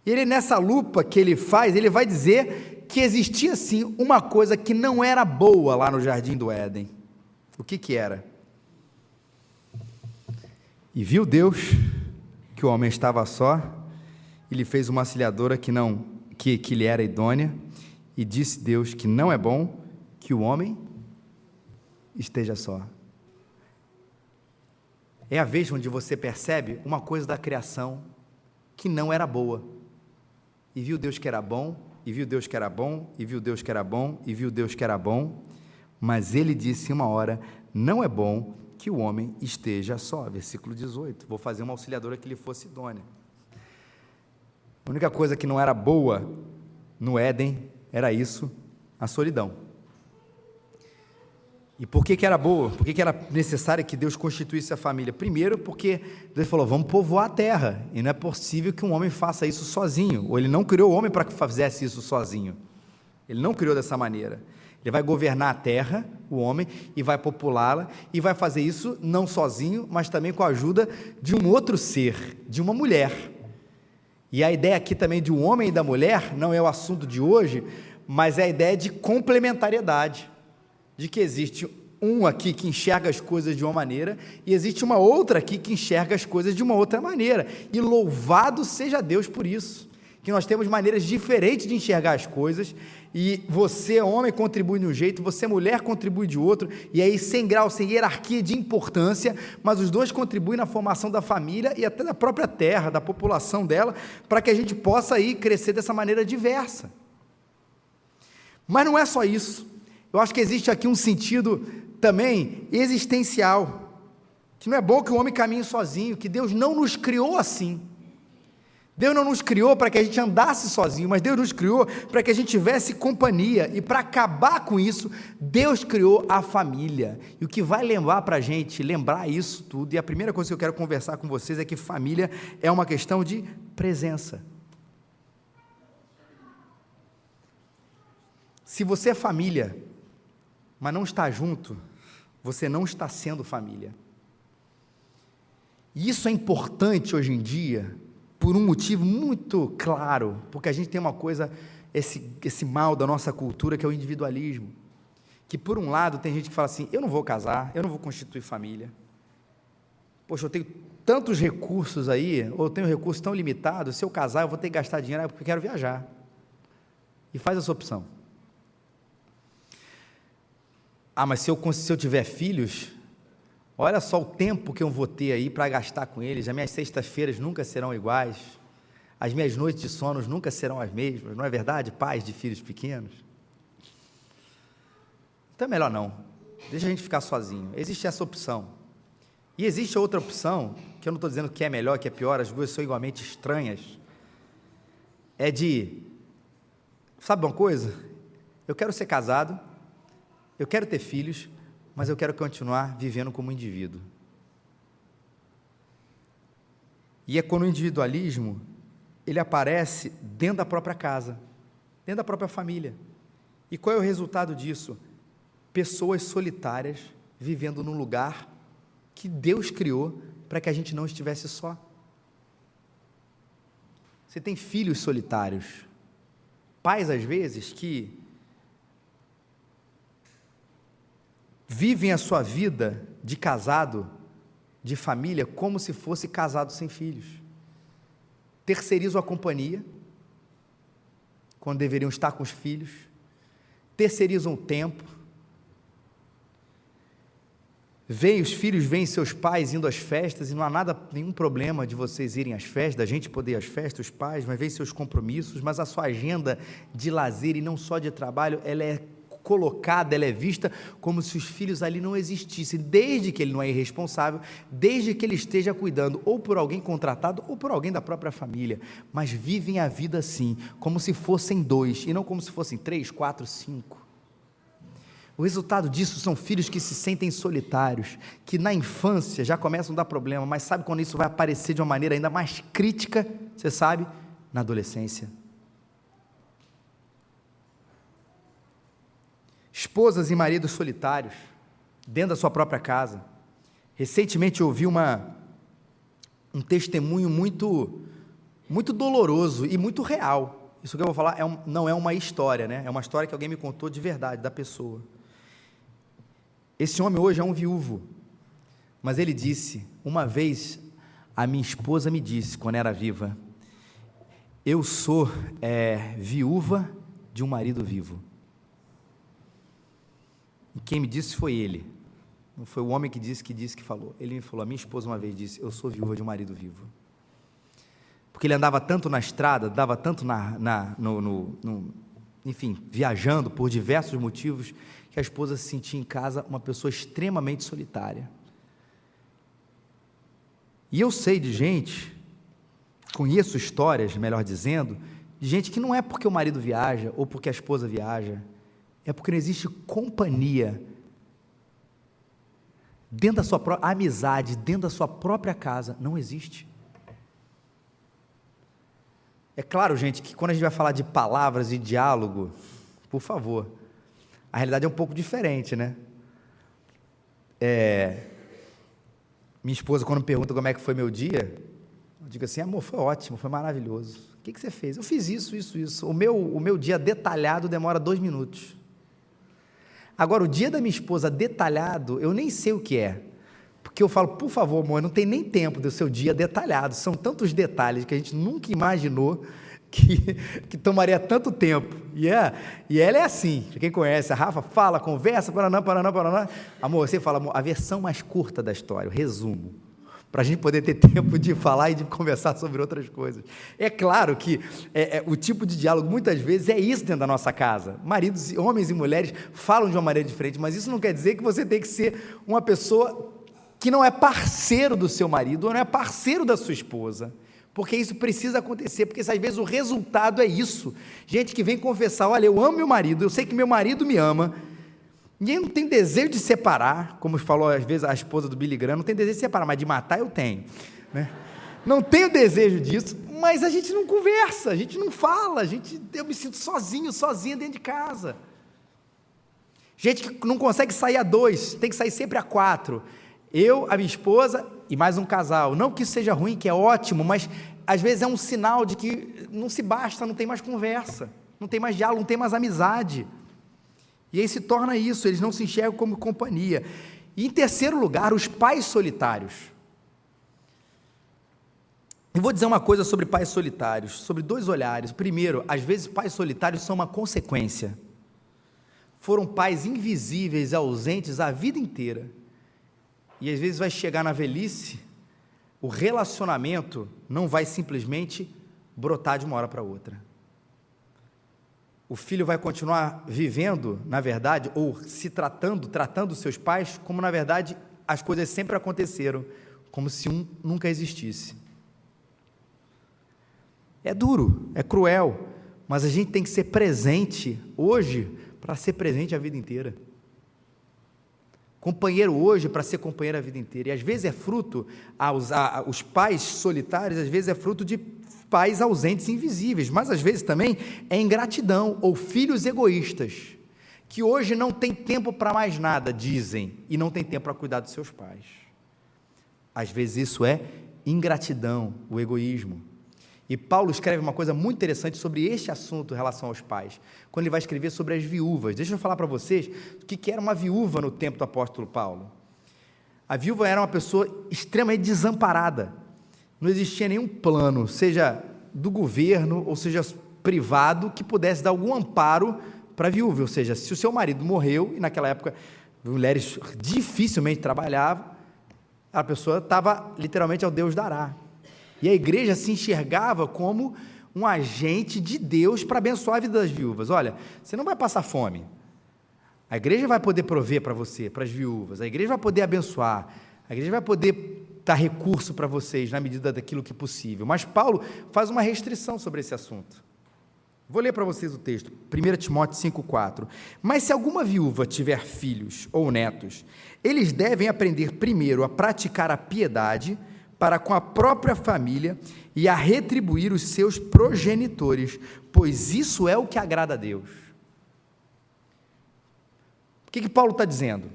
S1: E ele, nessa lupa que ele faz, ele vai dizer que existia sim uma coisa que não era boa lá no Jardim do Éden. O que era? E viu Deus que o homem estava só, e lhe fez uma auxiliadora que lhe era idônea, e disse Deus que não é bom que o homem esteja só. É a vez onde você percebe uma coisa da criação que não era boa. E viu Deus que era bom, e viu Deus que era bom, e viu Deus que era bom, e viu Deus que era bom, mas ele disse uma hora, não é bom que o homem esteja só. Versículo 18, vou fazer uma auxiliadora que lhe fosse idônea. A única coisa que não era boa no Éden era isso, a solidão. E por que era boa? Por que era necessário que Deus constituísse a família? Primeiro, porque Deus falou, vamos povoar a terra, e não é possível que um homem faça isso sozinho, ou ele não criou o homem para que fizesse isso sozinho, ele não criou dessa maneira, ele vai governar a terra, o homem, e vai populá-la, e vai fazer isso não sozinho, mas também com a ajuda de um outro ser, de uma mulher. E a ideia aqui também de um homem e da mulher, não é o assunto de hoje, mas é a ideia de complementariedade, de que existe um aqui que enxerga as coisas de uma maneira, e existe uma outra aqui que enxerga as coisas de uma outra maneira, e louvado seja Deus por isso, que nós temos maneiras diferentes de enxergar as coisas, e você, homem, contribui de um jeito, você, mulher, contribui de outro, e aí sem grau, sem hierarquia de importância, mas os dois contribuem na formação da família, e até da própria terra, da população dela, para que a gente possa aí crescer dessa maneira diversa. Mas não é só isso. Eu acho que existe aqui um sentido também existencial, que não é bom que o homem caminhe sozinho, que Deus não nos criou assim. Deus não nos criou para que a gente andasse sozinho, mas Deus nos criou para que a gente tivesse companhia, e para acabar com isso, Deus criou a família. E o que vai lembrar para a gente, lembrar isso tudo, e a primeira coisa que eu quero conversar com vocês é que família é uma questão de presença. Se você é família, mas não está junto, você não está sendo família. E isso é importante hoje em dia, por um motivo muito claro, porque a gente tem uma coisa, esse mal da nossa cultura, que é o individualismo, que por um lado tem gente que fala assim, eu não vou casar, eu não vou constituir família, poxa, eu tenho tantos recursos aí, ou eu tenho recursos tão limitados, se eu casar eu vou ter que gastar dinheiro, porque eu quero viajar, e faz essa opção. Mas se eu tiver filhos, olha só o tempo que eu vou ter aí para gastar com eles, as minhas sextas-feiras nunca serão iguais, as minhas noites de sonos nunca serão as mesmas, não é verdade, pais de filhos pequenos? Então é melhor não, deixa a gente ficar sozinho, existe essa opção, e existe outra opção, que eu não estou dizendo que é melhor, que é pior, as duas são igualmente estranhas, sabe uma coisa? Eu quero ser casado, eu quero ter filhos, mas eu quero continuar vivendo como indivíduo. E é quando o individualismo, ele aparece dentro da própria casa, dentro da própria família. E qual é o resultado disso? Pessoas solitárias vivendo num lugar que Deus criou para que a gente não estivesse só. Você tem filhos solitários, pais às vezes que vivem a sua vida de casado, de família, como se fosse casado sem filhos. Terceirizam a companhia, quando deveriam estar com os filhos, terceirizam o tempo, os filhos veem seus pais indo às festas, e não há nenhum problema de vocês irem às festas, da gente poder ir às festas, os pais, mas veem seus compromissos, mas a sua agenda de lazer, e não só de trabalho, ela é colocada, ela é vista como se os filhos ali não existissem, desde que ele não é irresponsável, desde que ele esteja cuidando ou por alguém contratado ou por alguém da própria família, mas vivem a vida assim, como se fossem dois, e não como se fossem 3, 4, 5. O resultado disso são filhos que se sentem solitários, que na infância já começam a dar problema, mas sabe quando isso vai aparecer de uma maneira ainda mais crítica? Você sabe? Na adolescência. Esposas e maridos solitários, dentro da sua própria casa. Recentemente eu ouvi um testemunho muito doloroso e muito real. Isso que eu vou falar não é uma história, né? É uma história que alguém me contou de verdade, da pessoa. Esse homem hoje é um viúvo, mas ele disse, uma vez a minha esposa me disse, quando era viva, eu sou viúva de um marido vivo. E quem me disse foi ele, não foi o homem que falou, ele me falou, a minha esposa uma vez disse, eu sou viúva de um marido vivo. porque ele andava tanto na estrada, andava tanto enfim, viajando por diversos motivos, que a esposa se sentia em casa uma pessoa extremamente solitária. E eu sei de gente, conheço histórias, melhor dizendo, de gente que não é porque o marido viaja, ou porque a esposa viaja, é porque não existe companhia, dentro da sua própria amizade, dentro da sua própria casa, não existe. É claro, gente, que quando a gente vai falar de palavras e diálogo, por favor, a realidade é um pouco diferente, né? Minha esposa, quando me pergunta como é que foi meu dia, eu digo assim: amor, foi ótimo, foi maravilhoso. O que você fez? Eu fiz isso. O meu dia detalhado demora 2 minutos. Agora, o dia da minha esposa detalhado, eu nem sei o que é, porque eu falo: por favor, amor, não tem nem tempo do seu dia detalhado, são tantos detalhes que a gente nunca imaginou que tomaria tanto tempo, e ela é assim, quem conhece a Rafa, fala, conversa, paraná, amor, você fala: amor, a versão mais curta da história, o resumo, para a gente poder ter tempo de falar e de conversar sobre outras coisas. É claro que o tipo de diálogo, muitas vezes, é isso dentro da nossa casa. Maridos, homens e mulheres falam de uma maneira diferente, mas isso não quer dizer que você tem que ser uma pessoa que não é parceiro do seu marido, ou não é parceiro da sua esposa, porque isso precisa acontecer, porque às vezes o resultado é isso. Gente que vem confessar: olha, eu amo meu marido, eu sei que meu marido me ama, ninguém não tem desejo de separar, como falou às vezes a esposa do Billy Graham, não tem desejo de separar, mas de matar eu tenho, né? Não tenho desejo disso, mas a gente não conversa, a gente não fala, eu me sinto sozinha dentro de casa. Gente que não consegue sair a 2, tem que sair sempre a 4, eu, a minha esposa e mais um casal. Não que isso seja ruim, que é ótimo, mas às vezes é um sinal de que não se basta, não tem mais conversa, não tem mais diálogo, não tem mais amizade. E aí se torna isso, eles não se enxergam como companhia. E em terceiro lugar, os pais solitários. Eu vou dizer uma coisa sobre pais solitários, sobre 2 olhares. Primeiro, às vezes pais solitários são uma consequência. Foram pais invisíveis, ausentes a vida inteira. E às vezes vai chegar na velhice, o relacionamento não vai simplesmente brotar de uma hora para outra. O filho vai continuar vivendo, na verdade, ou se tratando seus pais, como na verdade as coisas sempre aconteceram, como se um nunca existisse. É duro, é cruel, mas a gente tem que ser presente hoje para ser presente a vida inteira. Companheiro hoje para ser companheiro a vida inteira. E às vezes é fruto, os pais solitários, às vezes é fruto de pais ausentes e invisíveis, mas às vezes também é ingratidão, ou filhos egoístas, que hoje não tem tempo para mais nada, dizem, e não tem tempo para cuidar dos seus pais. Às vezes isso é ingratidão, o egoísmo. E Paulo escreve uma coisa muito interessante sobre este assunto em relação aos pais, quando ele vai escrever sobre as viúvas. Deixa eu falar para vocês o que era uma viúva no tempo do apóstolo Paulo. A viúva era uma pessoa extremamente desamparada, não existia nenhum plano, seja do governo, ou seja privado, que pudesse dar algum amparo para a viúva, ou seja, se o seu marido morreu, e naquela época mulheres dificilmente trabalhavam, a pessoa estava literalmente ao Deus dará. E a igreja se enxergava como um agente de Deus para abençoar a vida das viúvas. Olha, você não vai passar fome, a igreja vai poder prover para você, para as viúvas, a igreja vai poder abençoar, a igreja vai poder dar recurso para vocês, na medida daquilo que é possível. Mas Paulo faz uma restrição sobre esse assunto. Vou ler para vocês o texto, 1 Timóteo 5,4. Mas se alguma viúva tiver filhos ou netos, eles devem aprender primeiro a praticar a piedade para com a própria família e a retribuir os seus progenitores, pois isso é o que agrada a Deus. O que Paulo está dizendo?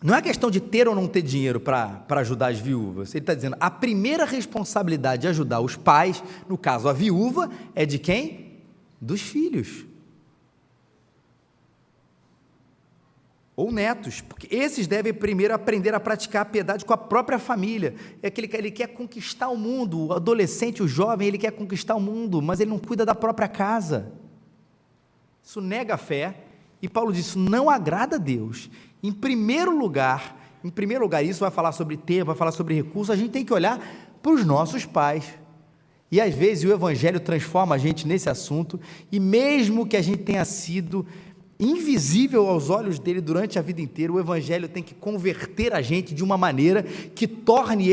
S1: Não é questão de ter ou não ter dinheiro para ajudar as viúvas. Ele está dizendo, a primeira responsabilidade de ajudar os pais, no caso a viúva, é de quem? Dos filhos. Ou netos, porque esses devem primeiro aprender a praticar a piedade com a própria família. Ele quer conquistar o mundo, o adolescente, o jovem, ele quer conquistar o mundo, mas ele não cuida da própria casa. Isso nega a fé, e Paulo diz, isso não agrada a Deus. Em primeiro lugar, isso vai falar sobre tempo, vai falar sobre recursos, a gente tem que olhar para os nossos pais. E às vezes o Evangelho transforma a gente nesse assunto, e mesmo que a gente tenha sido invisível aos olhos dele durante a vida inteira, o Evangelho tem que converter a gente de uma maneira que torne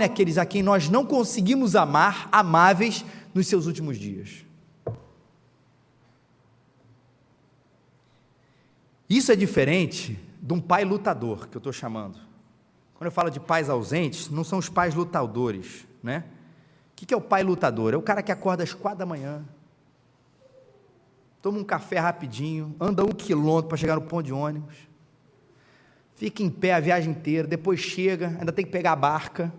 S1: aqueles a quem nós não conseguimos amar, amáveis nos seus últimos dias. Isso é diferente de um pai lutador, que eu estou chamando. Quando eu falo de pais ausentes, não são os pais lutadores, né? O que é o pai lutador? É o cara que acorda às 4 da manhã, toma um café rapidinho, anda 1 quilômetro para chegar no ponto de ônibus, fica em pé a viagem inteira, depois chega, ainda tem que pegar a barca,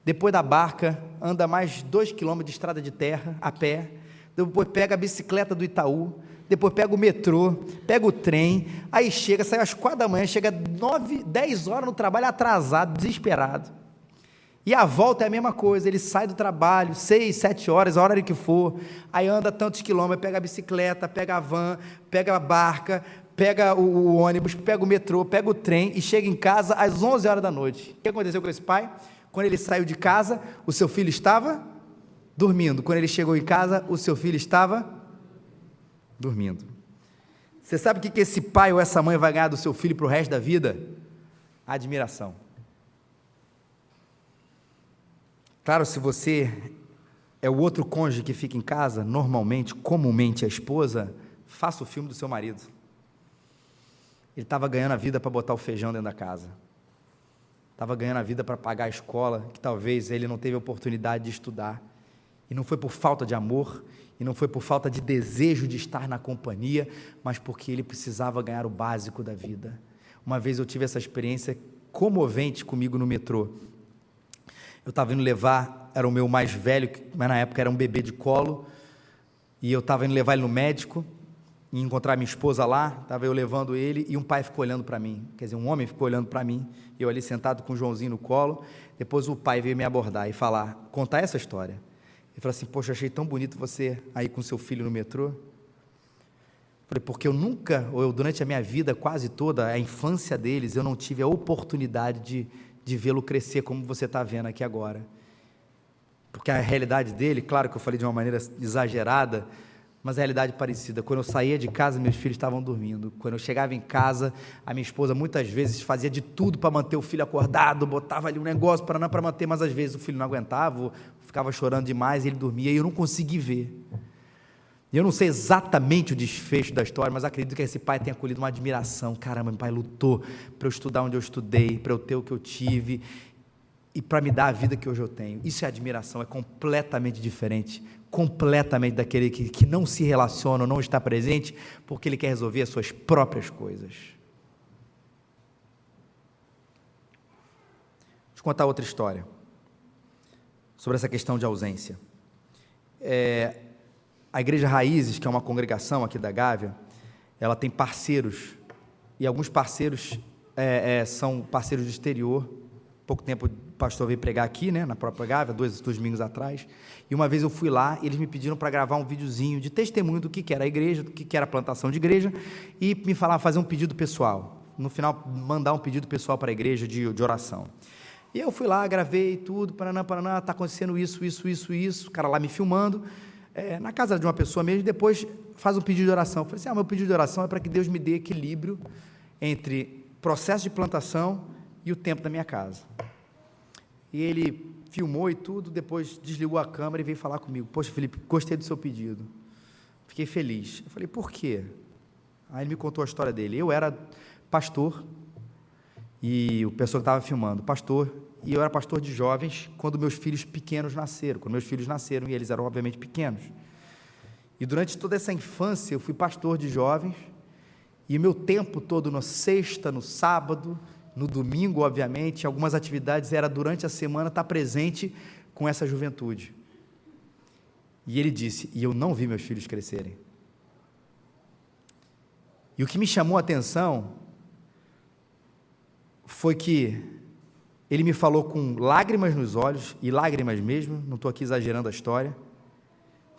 S1: depois da barca, anda mais 2 quilômetros de estrada de terra, a pé, depois pega a bicicleta do Itaú, depois pega o metrô, pega o trem, aí chega, sai às 4 da manhã, chega 9, 10 horas no trabalho, atrasado, desesperado. E a volta é a mesma coisa, ele sai do trabalho, 6, 7 horas, a hora que for, aí anda tantos quilômetros, pega a bicicleta, pega a van, pega a barca, pega o ônibus, pega o metrô, pega o trem e chega em casa às 11 horas da noite. O que aconteceu com esse pai? Quando ele saiu de casa, o seu filho estava dormindo. Quando ele chegou em casa, o seu filho estava dormindo. Você sabe o que esse pai ou essa mãe vai ganhar do seu filho para o resto da vida? Admiração. Claro, se você é o outro cônjuge que fica em casa, normalmente, comumente a esposa, faça o filme do seu marido. Ele estava ganhando a vida para botar o feijão dentro da casa, estava ganhando a vida para pagar a escola, que talvez ele não teve a oportunidade de estudar, e não foi por falta de amor, e não foi por falta de desejo de estar na companhia, mas porque ele precisava ganhar o básico da vida. Uma vez eu tive essa experiência comovente comigo no metrô. Eu estava indo levar, era o meu mais velho, mas na época era um bebê de colo, e eu estava indo levar ele no médico, e encontrar minha esposa lá, estava eu levando ele, e um pai ficou olhando para mim, quer dizer, um homem ficou olhando para mim, eu ali sentado com o Joãozinho no colo. Depois o pai veio me abordar e contar essa história. Ele falou assim: poxa, achei tão bonito você aí com seu filho no metrô. Falei, porque durante a minha vida quase toda, a infância deles, eu não tive a oportunidade de vê-lo crescer como você está vendo aqui agora, porque a realidade dele, claro que eu falei de uma maneira exagerada, mas a realidade é parecida. Quando eu saía de casa, meus filhos estavam dormindo. Quando eu chegava em casa, a minha esposa muitas vezes fazia de tudo para manter o filho acordado, botava ali um negócio para manter, mas às vezes o filho não aguentava, ficava chorando demais, e ele dormia, e eu não consegui ver. Eu não sei exatamente o desfecho da história, mas acredito que esse pai tenha colhido uma admiração. Caramba, meu pai lutou para eu estudar onde eu estudei, para eu ter o que eu tive, e para me dar a vida que hoje eu tenho. Isso é admiração, é completamente diferente, completamente daquele que não se relaciona, não está presente, porque ele quer resolver as suas próprias coisas. Deixa eu contar outra história, sobre essa questão de ausência. A Igreja Raízes, que é uma congregação aqui da Gávea, ela tem parceiros, e alguns parceiros são parceiros do exterior. Pouco tempo o pastor veio pregar aqui, né, na própria Gávea, dois domingos atrás, e uma vez eu fui lá, e eles me pediram para gravar um videozinho de testemunho do que era a igreja, do que era a plantação de igreja, e me falaram, fazer um pedido pessoal, no final mandar um pedido pessoal para a igreja de oração. E eu fui lá, gravei tudo, paraná, está acontecendo isso, o cara lá me filmando, na casa de uma pessoa mesmo, e depois faz um pedido de oração. Eu falei assim, meu pedido de oração é para que Deus me dê equilíbrio entre processo de plantação e o tempo da minha casa. E ele filmou e tudo, depois desligou a câmera e veio falar comigo. Poxa, Felipe, gostei do seu pedido, fiquei feliz. Eu falei, por quê? Aí ele me contou a história dele. Eu era pastor, e o pessoal que estava filmando, pastor, e eu era pastor de jovens quando meus filhos pequenos nasceram, e eles eram obviamente pequenos, e durante toda essa infância eu fui pastor de jovens, e o meu tempo todo na sexta, no sábado, no domingo, obviamente, algumas atividades era durante a semana estar presente com essa juventude. E ele disse, e eu não vi meus filhos crescerem. E o que me chamou a atenção foi que ele me falou com lágrimas nos olhos, e lágrimas mesmo, não estou aqui exagerando a história,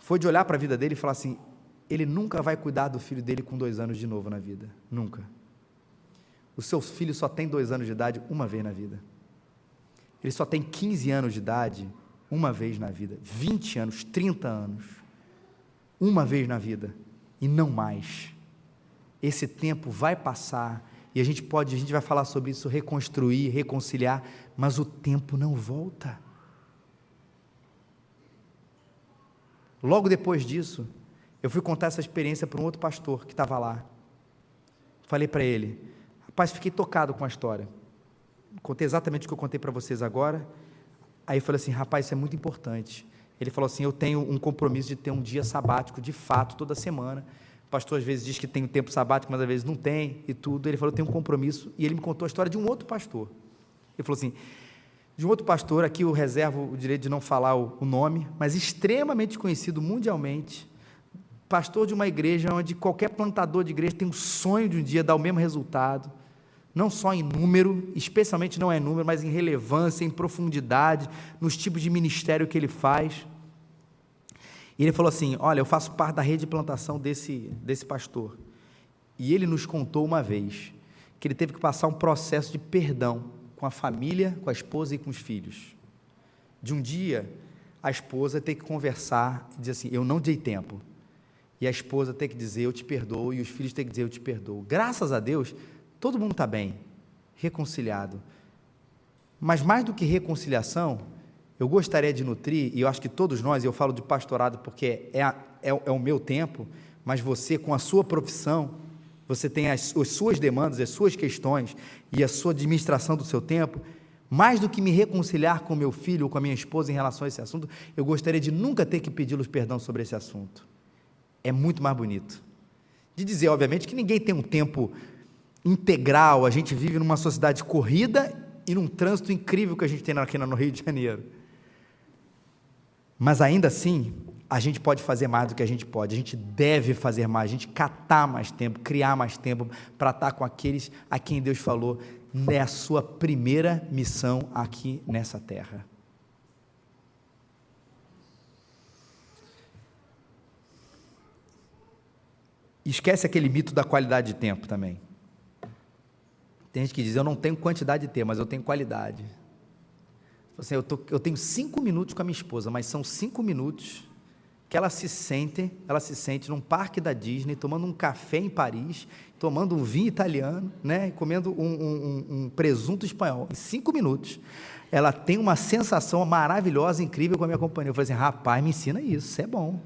S1: foi de olhar para a vida dele e falar assim, ele nunca vai cuidar do filho dele com 2 anos de novo na vida, nunca. O seu filho só tem 2 anos de idade uma vez na vida, ele só tem 15 anos de idade uma vez na vida, 20 anos, 30 anos, uma vez na vida, e não mais. Esse tempo vai passar, e a gente vai falar sobre isso, reconstruir, reconciliar, mas o tempo não volta. Logo depois disso, eu fui contar essa experiência para um outro pastor que estava lá. Falei para ele, rapaz, fiquei tocado com a história. Contei exatamente o que eu contei para vocês agora. Aí eu falei assim, rapaz, isso é muito importante. Ele falou assim, eu tenho um compromisso de ter um dia sabático, de fato, toda semana. O pastor às vezes diz que tem um tempo sabático, mas às vezes não tem, e tudo. Ele falou, eu tenho um compromisso, e ele me contou a história de um outro pastor. Ele falou assim, de um outro pastor, aqui eu reservo o direito de não falar o nome, mas extremamente conhecido mundialmente, pastor de uma igreja onde qualquer plantador de igreja tem um sonho de um dia dar o mesmo resultado, não só em número, especialmente não é número, mas em relevância, em profundidade, nos tipos de ministério que ele faz. E ele falou assim, olha, eu faço parte da rede de plantação desse pastor, e ele nos contou uma vez, que ele teve que passar um processo de perdão, com a família, com a esposa e com os filhos, de um dia, a esposa ter que conversar, e dizer assim, eu não dei tempo, e a esposa ter que dizer, eu te perdoo, e os filhos ter que dizer, eu te perdoo. Graças a Deus, todo mundo está bem, reconciliado, mas mais do que reconciliação, eu gostaria de nutrir, e eu acho que todos nós, e eu falo de pastorado porque é o meu tempo, mas você com a sua profissão, você tem as suas demandas, as suas questões, e a sua administração do seu tempo, mais do que me reconciliar com meu filho ou com a minha esposa em relação a esse assunto, eu gostaria de nunca ter que pedi-los perdão sobre esse assunto. É muito mais bonito. De dizer, obviamente, que ninguém tem um tempo integral, a gente vive numa sociedade corrida e num trânsito incrível que a gente tem aqui no Rio de Janeiro. Mas ainda assim, a gente pode fazer mais do que a gente pode, a gente deve fazer mais, a gente catar mais tempo, criar mais tempo para estar com aqueles a quem Deus falou, é a sua primeira missão aqui nessa terra. Esquece aquele mito da qualidade de tempo também. Tem gente que diz, eu não tenho quantidade de tempo, mas eu tenho qualidade. Assim, eu tenho 5 minutos com a minha esposa, mas são 5 minutos que ela se sente num parque da Disney, tomando um café em Paris, tomando um vinho italiano, né, comendo um presunto espanhol. Em 5 minutos, ela tem uma sensação maravilhosa, incrível com a minha companhia. Eu falei assim, rapaz, me ensina isso é bom.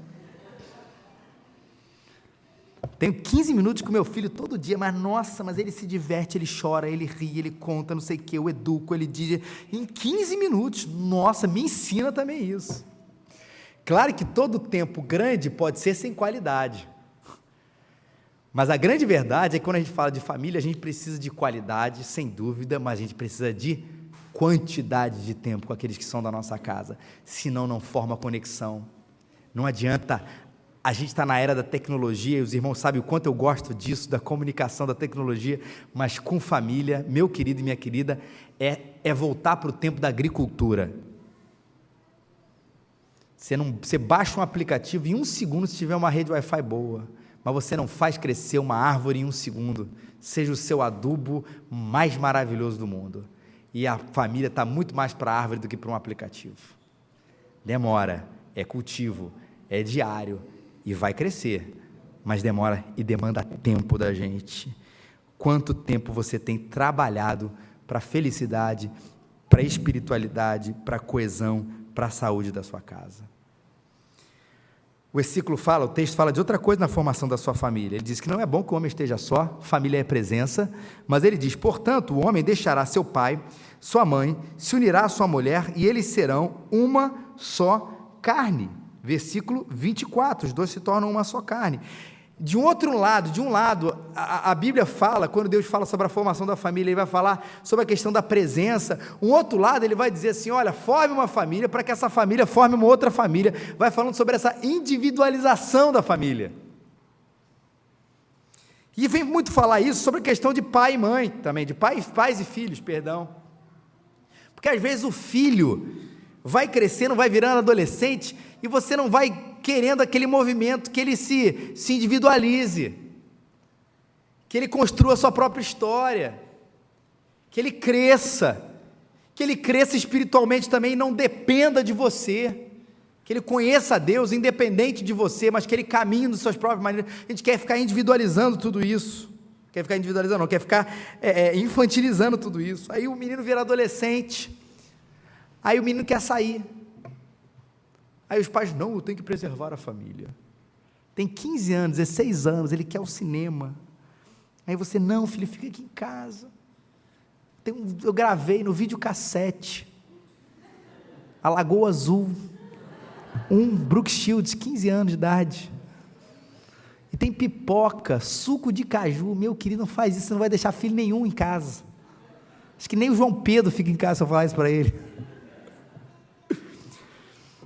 S1: Tenho 15 minutos com meu filho todo dia, mas nossa, mas ele se diverte, ele chora, ele ri, ele conta, não sei o que, eu educo, ele diz, em 15 minutos, nossa, me ensina também isso. Claro que todo tempo grande pode ser sem qualidade, mas a grande verdade é que quando a gente fala de família, a gente precisa de qualidade, sem dúvida, mas a gente precisa de quantidade de tempo com aqueles que são da nossa casa, senão não forma conexão. Não adianta. A gente está na era da tecnologia, e os irmãos sabem o quanto eu gosto disso, da comunicação, da tecnologia, mas com família, meu querido e minha querida, é voltar para o tempo da agricultura. Você baixa um aplicativo em 1 segundo se tiver uma rede Wi-Fi boa, mas você não faz crescer uma árvore em 1 segundo, seja o seu adubo mais maravilhoso do mundo, e a família está muito mais para a árvore do que para um aplicativo. Demora, é cultivo, é diário, e vai crescer, mas demora e demanda tempo da gente. Quanto tempo você tem trabalhado para a felicidade, para a espiritualidade, para a coesão, para a saúde da sua casa? O texto fala de outra coisa na formação da sua família. Ele diz que não é bom que o homem esteja só, família é presença, mas ele diz, portanto, o homem deixará seu pai, sua mãe, se unirá à sua mulher, e eles serão uma só carne. Versículo 24, os dois se tornam uma só carne. De um lado, a Bíblia fala, quando Deus fala sobre a formação da família, ele vai falar sobre a questão da presença. Um outro lado, ele vai dizer assim, olha, forme uma família, para que essa família forme uma outra família. Vai falando sobre essa individualização da família. E vem muito falar isso sobre a questão de pai e mãe também, de pais e filhos, perdão. Porque às vezes o filho vai crescendo, vai virando adolescente, e você não vai querendo aquele movimento que ele se individualize, que ele construa a sua própria história, que ele cresça, que ele cresça espiritualmente também e não dependa de você, que ele conheça a Deus independente de você, mas que ele caminhe nas suas próprias maneiras. A gente quer ficar individualizando tudo isso, quer ficar infantilizando tudo isso. Aí o menino vira adolescente, aí o menino quer sair, aí os pais, não, eu tenho que preservar a família. Tem 15 anos, 16 anos, ele quer o cinema. Aí você, não, filho, fica aqui em casa. Eu gravei no videocassete, a Lagoa Azul, Brooke Shields, 15 anos de idade. E tem pipoca, suco de caju. Meu querido, não faz isso, você não vai deixar filho nenhum em casa. Acho que nem o João Pedro fica em casa se eu falar isso para ele.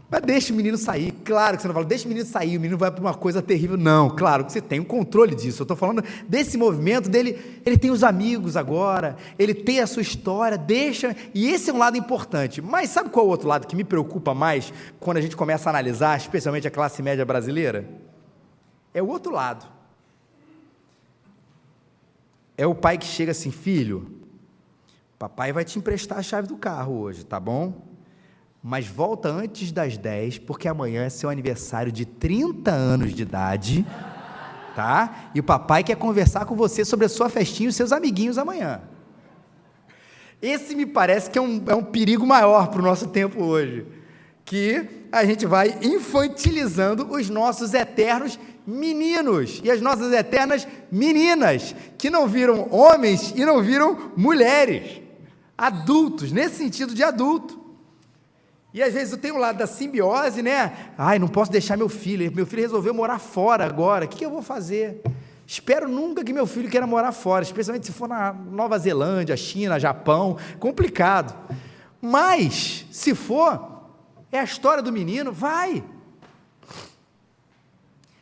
S1: Mas deixa o menino sair, claro que você não fala, deixa o menino sair, o menino vai para uma coisa terrível, não, claro que você tem um controle disso, eu estou falando desse movimento dele, ele tem os amigos agora, ele tem a sua história, deixa, e esse é um lado importante, mas sabe qual é o outro lado que me preocupa mais, quando a gente começa a analisar, especialmente a classe média brasileira? É o outro lado, é o pai que chega assim, filho, papai vai te emprestar a chave do carro hoje, tá bom? Mas volta antes das 10, porque amanhã é seu aniversário de 30 anos de idade, tá? E o papai quer conversar com você sobre a sua festinha e os seus amiguinhos amanhã. Esse me parece que é um perigo maior para o nosso tempo hoje, que a gente vai infantilizando os nossos eternos meninos e as nossas eternas meninas, que não viram homens e não viram mulheres, adultos, nesse sentido de adulto. E às vezes eu tenho o lado da simbiose, né? Ai, não posso deixar meu filho resolveu morar fora agora, o que eu vou fazer? Espero nunca que meu filho queira morar fora, especialmente se for na Nova Zelândia, China, Japão, complicado. Mas, se for, é a história do menino, vai.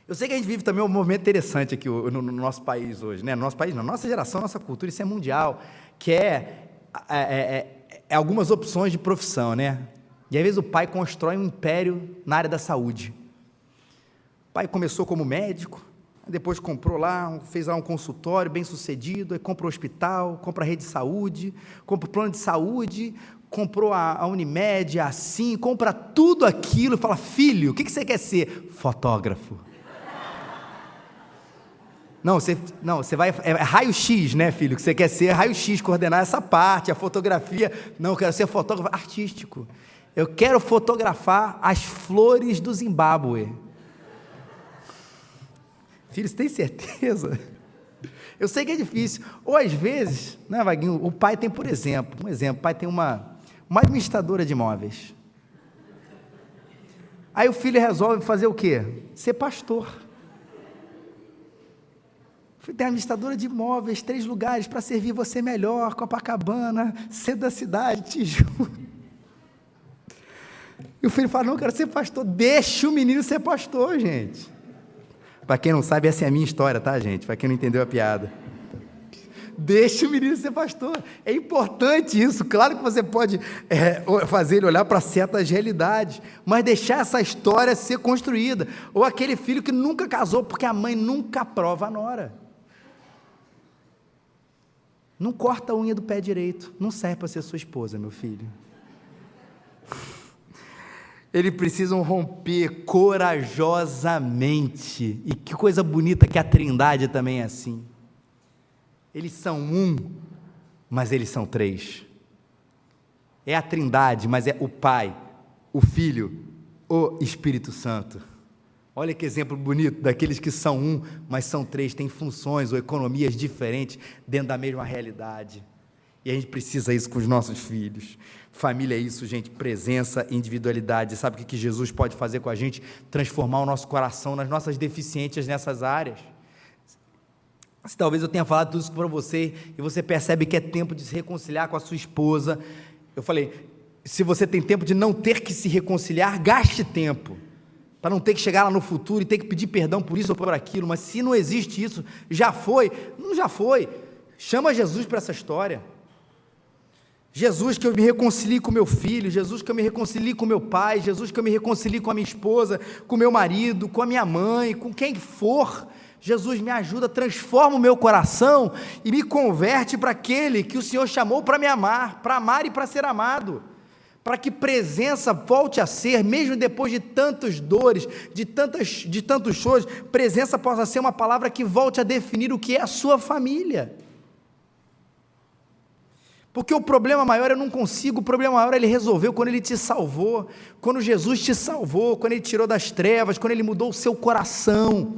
S1: Eu sei que a gente vive também um movimento interessante aqui no nosso país hoje, né? No nosso país, na nossa geração, nossa cultura, isso é mundial, que é algumas opções de profissão, né? E às vezes o pai constrói um império na área da saúde. O pai começou como médico, depois comprou lá, fez lá um consultório bem sucedido, aí compra o hospital, compra a rede de saúde, compra o plano de saúde, comprou a Unimed, a Assim, compra tudo aquilo e fala, filho, o que você quer ser? Fotógrafo. Não, você vai, é raio-x, né, filho, que você quer ser raio-x, coordenar essa parte, a fotografia. Não, eu quero ser fotógrafo artístico. Eu quero fotografar as flores do Zimbábue. Filho, você tem certeza? Eu sei que é difícil. Ou às vezes, né, Vaguinho, o pai tem, por exemplo, o pai tem uma administradora de imóveis. Aí o filho resolve fazer o quê? Ser pastor. Tem uma administradora de imóveis, 3 lugares para servir você melhor, Copacabana, centro da cidade, Tijuca. E o filho fala, não, eu quero ser pastor. Deixa o menino ser pastor, gente. Para quem não sabe, essa é a minha história, tá, gente? Para quem não entendeu a piada. Deixa o menino ser pastor. É importante isso. Claro que você pode fazer ele olhar para certas realidades, mas deixar essa história ser construída. Ou aquele filho que nunca casou porque a mãe nunca aprova a nora. Não corta a unha do pé direito. Não serve para ser sua esposa, meu filho. Eles precisam romper corajosamente, e que coisa bonita que a Trindade também é assim, eles são um, mas eles são 3, é a Trindade, mas é o Pai, o Filho, o Espírito Santo. Olha que exemplo bonito, daqueles que são um, mas são 3, têm funções ou economias diferentes, dentro da mesma realidade, e a gente precisa isso com os nossos filhos. Família é isso, gente, presença, individualidade. Sabe o que Jesus pode fazer com a gente? Transformar o nosso coração nas nossas deficiências nessas áreas. Se talvez eu tenha falado tudo isso para você, e você percebe que é tempo de se reconciliar com a sua esposa, eu falei, se você tem tempo de não ter que se reconciliar, gaste tempo, para não ter que chegar lá no futuro e ter que pedir perdão por isso ou por aquilo, mas se não existe isso, já foi, não já foi, chama Jesus para essa história. Jesus, que eu me reconcilie com meu filho, Jesus, que eu me reconcilie com meu pai, Jesus, que eu me reconcilie com a minha esposa, com meu marido, com a minha mãe, com quem for. Jesus, me ajuda, transforma o meu coração e me converte para aquele que o Senhor chamou para me amar, para amar e para ser amado, para que presença volte a ser, mesmo depois de tantas dores, de tantos choros, presença possa ser uma palavra que volte a definir o que é a sua família. Porque o problema maior eu não consigo, o problema maior Ele resolveu quando Ele te salvou, quando Jesus te salvou, quando Ele tirou das trevas, quando Ele mudou o seu coração,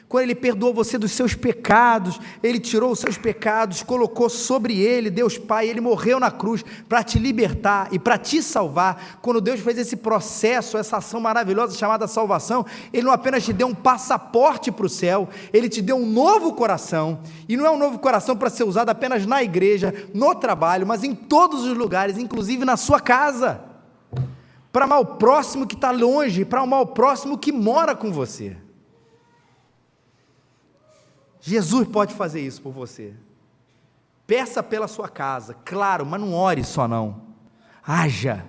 S1: quando Ele perdoou você dos seus pecados, Ele tirou os seus pecados, colocou sobre Ele, Deus Pai, Ele morreu na cruz para te libertar e para te salvar. Quando Deus fez esse processo, essa ação maravilhosa chamada salvação, Ele não apenas te deu um passaporte para o céu, Ele te deu um novo coração, e não é um novo coração para ser usado apenas na igreja, no trabalho, mas em todos os lugares, inclusive na sua casa, para amar o próximo que está longe, para amar o próximo que mora com você. Jesus pode fazer isso por você. Peça pela sua casa, claro, mas não ore só não. Haja,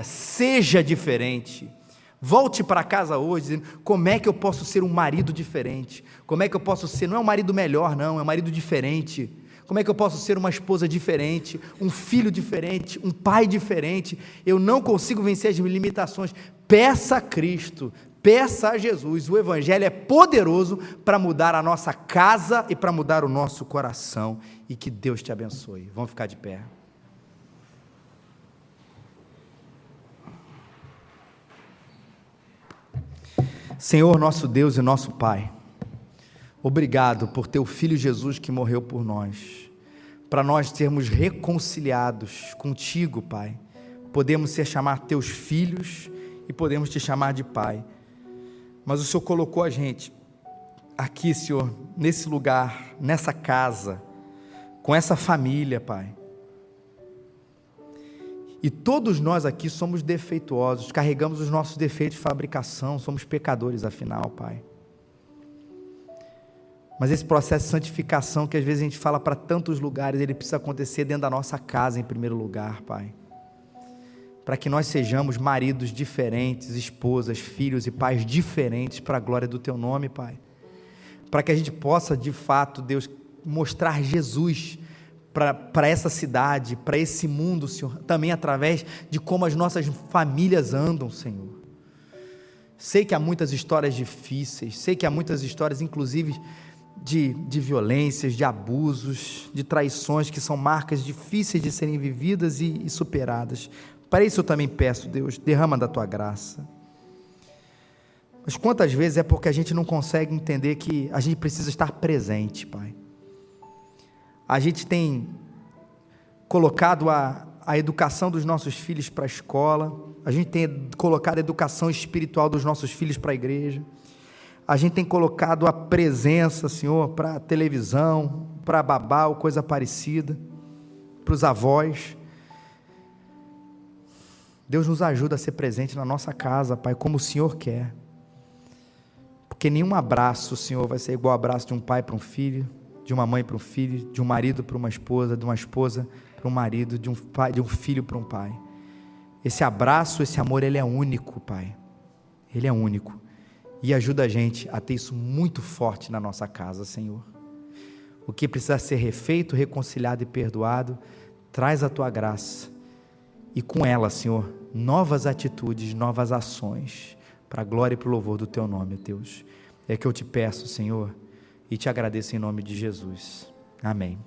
S1: seja diferente. Volte para casa hoje dizendo, como é que eu posso ser um marido diferente? Como é que eu posso ser, não é um marido melhor não, é um marido diferente. Como é que eu posso ser uma esposa diferente, um filho diferente, um pai diferente? Eu não consigo vencer as limitações. Peça a Cristo, peça a Jesus, o Evangelho é poderoso para mudar a nossa casa e para mudar o nosso coração, e que Deus te abençoe. Vamos ficar de pé. Senhor, nosso Deus e nosso Pai, obrigado por teu Filho Jesus que morreu por nós, para nós sermos reconciliados contigo, Pai. Podemos ser chamar teus filhos e podemos te chamar de Pai. Mas o Senhor colocou a gente aqui, Senhor, nesse lugar, nessa casa, com essa família, Pai. E todos nós aqui somos defeituosos, carregamos os nossos defeitos de fabricação, somos pecadores afinal, Pai. Mas esse processo de santificação que às vezes a gente fala para tantos lugares, ele precisa acontecer dentro da nossa casa em primeiro lugar, Pai. Para que nós sejamos maridos diferentes, esposas, filhos e pais diferentes para a glória do Teu nome, Pai. Para que a gente possa, de fato, Deus, mostrar Jesus para essa cidade, para esse mundo, Senhor, também através de como as nossas famílias andam, Senhor. Sei que há muitas histórias difíceis, sei que há muitas histórias, inclusive, de violências, de abusos, de traições, que são marcas difíceis de serem vividas e superadas. Para isso eu também peço, Deus, derrama da Tua graça. Mas quantas vezes é porque a gente não consegue entender que a gente precisa estar presente, Pai. A gente tem colocado a educação dos nossos filhos para a escola, a gente tem colocado a educação espiritual dos nossos filhos para a igreja, a gente tem colocado a presença, Senhor, para a televisão, para babá ou coisa parecida, para os avós. Deus nos ajuda a ser presente na nossa casa, Pai, como o Senhor quer, porque nenhum abraço, Senhor, vai ser igual ao abraço de um pai para um filho, de uma mãe para um filho, de um marido para uma esposa, de uma esposa para um marido, de um filho para um pai. Esse abraço, esse amor, ele é único, Pai, ele é único, e ajuda a gente a ter isso muito forte na nossa casa, Senhor. O que precisa ser refeito, reconciliado e perdoado, traz a Tua graça, e com ela, Senhor, novas atitudes, novas ações, para a glória e para o louvor do Teu nome, Deus. É que eu te peço, Senhor, e te agradeço em nome de Jesus. Amém.